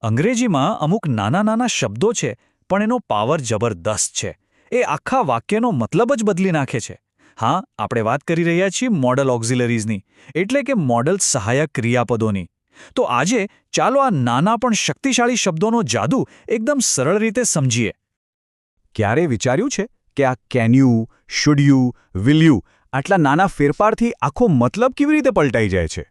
અંગ્રેજીમાં અમુક નાના નાના શબ્દો છે પણ એનો પાવર જબરદસ્ત છે. એ આખા વાક્યનો મતલબ જ બદલી નાખે છે. હા, આપણે વાત કરી રહ્યા છીએ મોડલ ઓક્ઝિલરીઝની, એટલે કે મોડલ સહાયક ક્રિયાપદોની. તો આજે ચાલો આ નાના પણ શક્તિશાળી શબ્દોનો જાદુ એકદમ સરળ રીતે સમજીએ. ક્યારે વિચાર્યું છે કે આ can you, should you, will you આટલા નાના ફેરફારથી આખો મતલબ કેવી રીતે પલટાઈ જાય છે?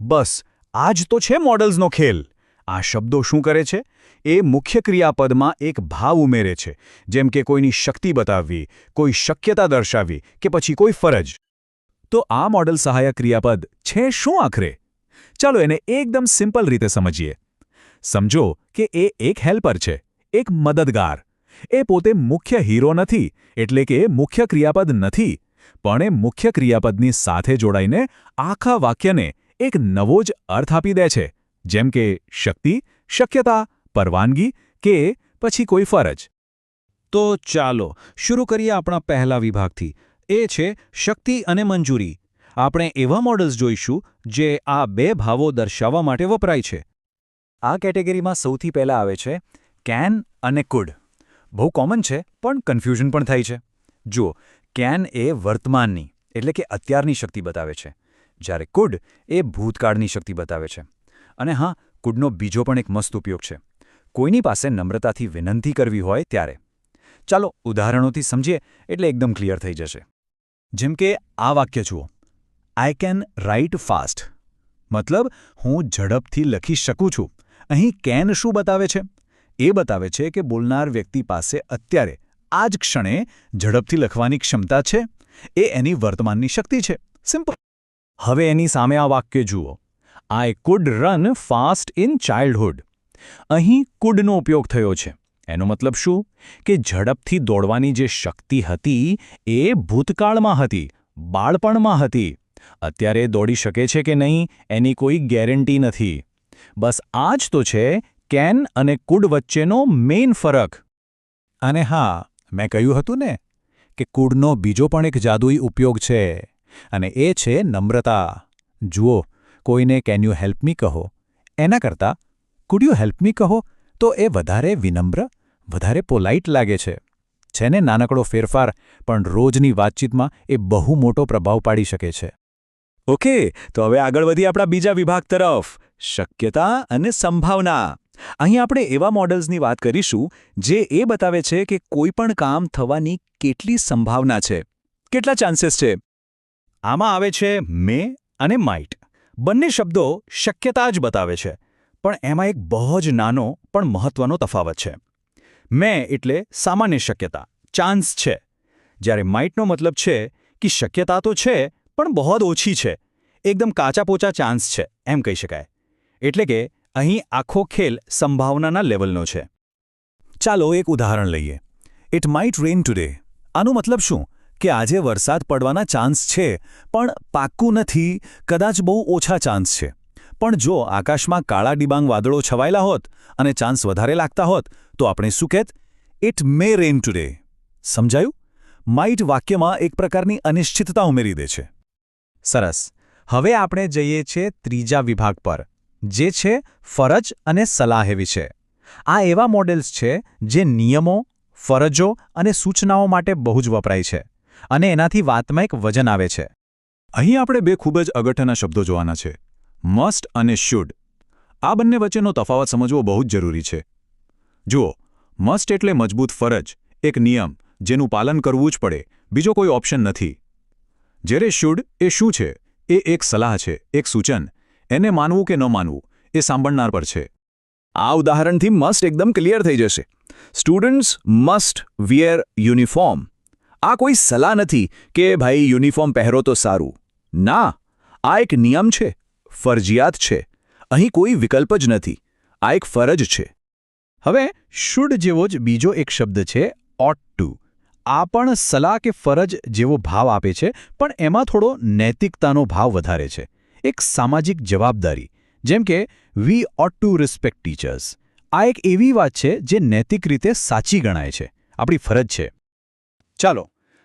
બસ આ જ તો છે મોડલ્સનો ખેલ. આ શબ્દો શું કરે છે? એ મુખ્ય ક્રિયાપદમાં એક ભાવ ઉમેરે છે, જેમ કે કોઈની શક્તિ બતાવવી, કોઈ શક્યતા દર્શાવવી કે પછી કોઈ ફરજ. તો આ મોડલ સહાયક ક્રિયાપદ છે શું આખરે? ચાલો એને એકદમ સિમ્પલ રીતે સમજીએ. સમજો કે એ એક હેલ્પર છે, એક મદદગાર. એ પોતે મુખ્ય હીરો નથી, એટલે કે મુખ્ય ક્રિયાપદ નથી, પણ એ મુખ્ય ક્રિયાપદની સાથે જોડાઈને આખા વાક્યને એક નવો જ અર્થ આપી દે છે, જેમ કે શક્તિ, શક્યતા, પરવાનગી કે પછી કોઈ ફરજ. તો ચાલો શરૂ કરીએ આપણા પહેલા વિભાગથી. એ છે શક્તિ અને મંજૂરી. આપણે એવા મોડલ્સ જોઈશું જે આ બે ભાવો દર્શાવવા માટે વપરાય છે. આ કેટેગરીમાં સૌથી પહેલા આવે છે કેન અને કુડ. બહુ કોમન છે પણ કન્ફ્યુઝન પણ થાય છે. જુઓ, કેન એ વર્તમાનની એટલે કે અત્યારની શક્તિ બતાવે છે, જ્યારે કુડ એ ભૂતકાળની શક્તિ બતાવે છે. અને હા, કુડનો બીજો પણ એક મસ્ત ઉપયોગ છે. કોઈની પાસે નમ્રતાથી વિનંતી કરવી હોય ત્યારે. ચાલો ઉદાહરણોથી સમજીએ એટલે એકદમ ક્લિયર થઈ જશે. જેમ કે આ વાક્ય જુઓ, આઈ કેન રાઇટ ફાસ્ટ. મતલબ હું ઝડપથી લખી શકું છું. અહીં કેન શું બતાવે છે? એ બતાવે છે કે બોલનાર વ્યક્તિ પાસે અત્યારે આ જ ક્ષણે ઝડપથી લખવાની ક્ષમતા છે. એ એની વર્તમાનની શક્તિ છે. સિમ્પલ. હવે એની સામે આ વાક્ય જુઓ, I could run fast in childhood. અહીં કુડનો ઉપયોગ થયો છે. એનો મતલબ શું? કે ઝડપથી દોડવાની જે શક્તિ હતી એ ભૂતકાળમાં હતી, બાળપણમાં હતી. અત્યારે દોડી શકે છે કે નહીં એની કોઈ ગેરંટી નથી. બસ આ જ તો છે કેન અને કુડ વચ્ચેનો મેઇન ફરક. અને હા, મેં કહ્યું હતું ને કે કુડનો બીજો પણ એક જાદુઈ ઉપયોગ છે, અને એ છે નમ્રતા. જુઓ, કોઈને કેન યુ હેલ્પ મી કહો, એના કરતાં કુડ યુ હેલ્પ મી કહો તો એ વધારે વિનમ્ર, વધારે પોલાઇટ લાગે છે. છે ને નાનકડો ફેરફાર, પણ રોજની વાતચીતમાં એ બહુ મોટો પ્રભાવ પાડી શકે છે. ઓકે, તો હવે આગળ વધીએ આપણા બીજા વિભાગ તરફ, શક્યતા અને સંભાવના. અહીં આપણે એવા મોડલ્સની વાત કરીશું જે એ બતાવે છે કે કોઈ પણ કામ થવાની કેટલી સંભાવના છે, કેટલા ચાન્સીસ છે. આમાં આવે છે મે અને માઇટ. બંને શબ્દો શક્યતા જ બતાવે છે, પણ એમાં એક બહુ જ નાનો પણ મહત્વનો તફાવત છે. મે એટલે સામાન્ય શક્યતા, ચાન્સ છે, જ્યારે માઇટનો મતલબ છે કે શક્યતા તો છે પણ બહુ જ ઓછી છે, એકદમ કાચા પોચા ચાન્સ છે એમ કહી શકાય. એટલે કે અહીં આખો ખેલ સંભાવનાના લેવલનો છે. ચાલો એક ઉદાહરણ લઈએ. It might rain today. આનો મતલબ શું? કે આજે વરસાદ પડવાના ચાન્સ છે, પણ પાક્કું નથી, કદાચ બહુ ઓછા ચાન્સ છે. પણ જો આકાશમાં કાળા ડિબાંગ વાદળો છવાયેલા હોત અને ચાન્સ વધારે લાગતા હોત તો આપણે શું કહેત? It may rain today. સમજાયું? માઇટ વાક્યમાં એક પ્રકારની અનિશ્ચિતતા ઉમેરી દે છે. સરસ. હવે આપણે જઈએ છીએ ત્રીજા વિભાગ પર, જે છે ફરજ અને સલાહ વિશે. આ એવા મોડેલ્સ છે જે નિયમો, ફરજો અને સૂચનાઓ માટે બહુ જ વપરાય છે, અને એનાથી વાતમાં એક વજન આવે છે. અહીં આપણે બે ખૂબ જ અગત્યના શબ્દો જોવાના છે, મસ્ટ અને શુડ. આ બંને વચ્ચેનો તફાવત સમજવો બહુ જ જરૂરી છે. જુઓ, મસ્ટ એટલે મજબૂત ફરજ, એક નિયમ જેનું પાલન કરવું જ પડે, બીજો કોઈ ઓપ્શન નથી. જ્યારે શુડ એ શું છે? એ એક સલાહ છે, એક સૂચન. એને માનવું કે ન માનવું એ સાંભળનાર પર છે. આ ઉદાહરણથી મસ્ટ એકદમ ક્લિયર થઈ જશે. Students must wear uniform. આ કોઈ સલાહ નથી કે ભાઈ યુનિફોર્મ પહેરો તો સારું. ના, આ એક નિયમ છે, ફરજિયાત છે. અહીં કોઈ વિકલ્પ જ નથી, આ એક ફરજ છે. હવે શુડ જેવો જ બીજો એક શબ્દ છે ઓટ ટુ. આ પણ સલાહ કે ફરજ જેવો ભાવ આપે છે, પણ એમાં થોડો નૈતિકતાનો ભાવ વધારે છે, એક સામાજિક જવાબદારી. જેમ કે વી ઓટ ટુ રિસ્પેક્ટ ટીચર્સ. આ એક એવી વાત છે જે નૈતિક રીતે સાચી ગણાય છે, આપણી ફરજ છે. ચાલો,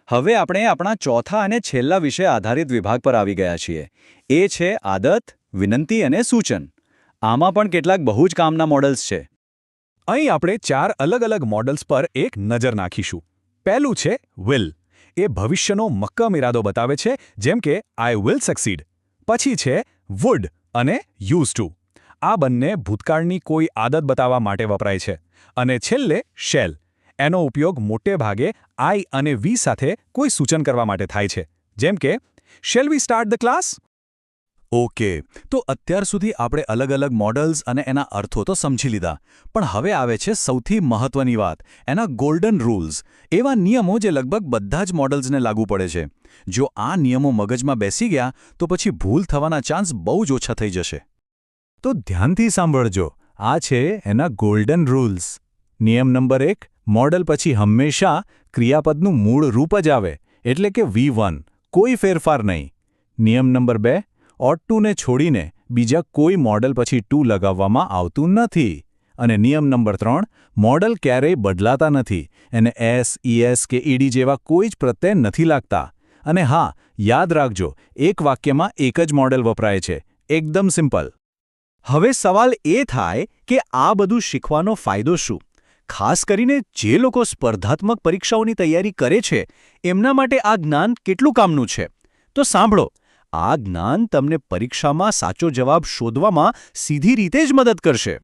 હવે આપણે આપણા ચોથા અને છેલ્લા વિષય આધારિત વિભાગ પર આવી ગયા છીએ. એ છે આદત, વિનંતી અને સૂચન. આમાં પણ કેટલાક બહુ જ કામના મોડલ્સ છે. અહીં આપણે 4 અલગ-અલગ મોડલ્સ પર એક નજર નાખીશું. પહેલું છે વિલ. એ ભવિષ્યનો મક્કમ ઇરાદો બતાવે છે, જેમ કે આઈ વિલ સક્સીડ. પછી છે વુડ અને યુઝ ટુ. આ બંને ભૂતકાળની કોઈ આદત બતાવવા માટે વપરાય છે. અને છેલ્લે શેલ. એનો ઉપયોગ મોટે ભાગે આઈ અને વી સાથે કોઈ સૂચન કરવા માટે થાય છે, જેમ કે shall we start the class? Okay, તો અત્યાર સુધી આપણે અલગ-અલગ મોડલ્સ અને એના અર્થો તો સમજી લીધા, પણ હવે આવે છે સૌથી મહત્વની વાત, એના ગોલ્ડન રૂલ્સ, એવા નિયમો જે લગભગ બધા જ મોડલ્સને લાગુ પડે છે. જો આ નિયમો મગજમાં બેસી ગયા તો પછી ભૂલ થવાના ચાન્સ બહુ જ ઓછા થઈ જશે. તો ધ્યાનથી સાંભળજો, આ છે એના ગોલ્ડન રૂલ્સ. નિયમ નંબર 1, મોડલ પછી હંમેશા ક્રિયાપદનું મૂળ રૂપ જ આવે, એટલે કે V1, કોઈ ફેરફાર નહીં. નિયમ નંબર 2, ઓટ ટુને છોડીને બીજા કોઈ મોડલ પછી ટુ લગાવવામાં આવતું નથી. અને નિયમ નંબર 3, મોડલ ક્યારેય બદલાતા નથી, એને એસ, ઈએસ કે ઈડી જેવા કોઈ જ પ્રત્યય નથી લાગતા. અને હા, યાદ રાખજો, એક વાક્યમાં એક જ મોડલ વપરાય છે, એકદમ સિમ્પલ. હવે સવાલ એ થાય કે આ બધું શીખવાનો ફાયદો શું? ખાસ કરીને જે લોકો સ્પર્ધાત્મક પરીક્ષાઓની તૈયારી કરે છે, એમના માટે આ જ્ઞાન કેટલું કામનું છે? તો સાંભળો, આ જ્ઞાન તમને પરીક્ષામાં સાચો જવાબ શોધવામાં સીધી રીતે જ મદદ કરશે.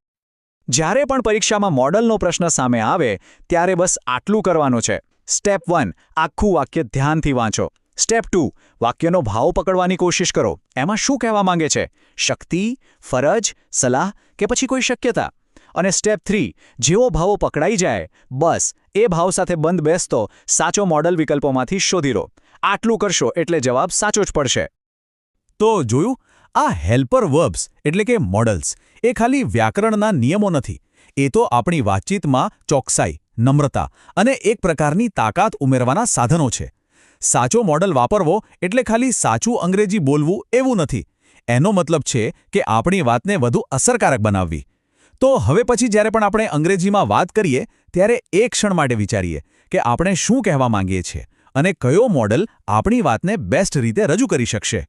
જ્યારે પણ પરીક્ષામાં મોડલનો પ્રશ્ન સામે આવે ત્યારે બસ આટલું કરવાનું છે. સ્ટેપ 1, આખું વાક્ય ધ્યાનથી વાંચો. સ્ટેપ 2, વાક્યનો ભાવ પકડવાની કોશિશ કરો. એમાં શું કહેવા માંગે છે? શક્તિ, ફરજ, સલાહ કે પછી કોઈ શક્યતા? અને સ્ટેપ 3, જેવો ભાવો પકડાઈ જાય, બસ એ ભાવ સાથે બંધ બેસતો સાચો મોડલ વિકલ્પોમાંથી શોધી લો. આટલું કરશો એટલે જવાબ સાચો જ પડશે. તો જોયું, આ હેલ્પર વર્બ્સ એટલે કે મોડલ્સ એ ખાલી વ્યાકરણના નિયમો નથી. એ તો આપણી વાતચીતમાં ચોકસાઈ, નમ્રતા અને એક પ્રકારની તાકાત ઉમેરવાના સાધનો છે. સાચો મોડલ વાપરવો એટલે ખાલી સાચું અંગ્રેજી બોલવું એવું નથી. એનો મતલબ છે કે આપણી વાતને વધુ અસરકારક બનાવવી. તો હવે પછી જ્યારે પણ આપણે અંગ્રેજીમાં વાત કરીએ ત્યારે એક ક્ષણ માટે વિચારીએ કે આપણે શું કહેવા માંગીએ છીએ અને કયો મોડલ આપણી વાતને બેસ્ટ રીતે રજૂ કરી શકશે.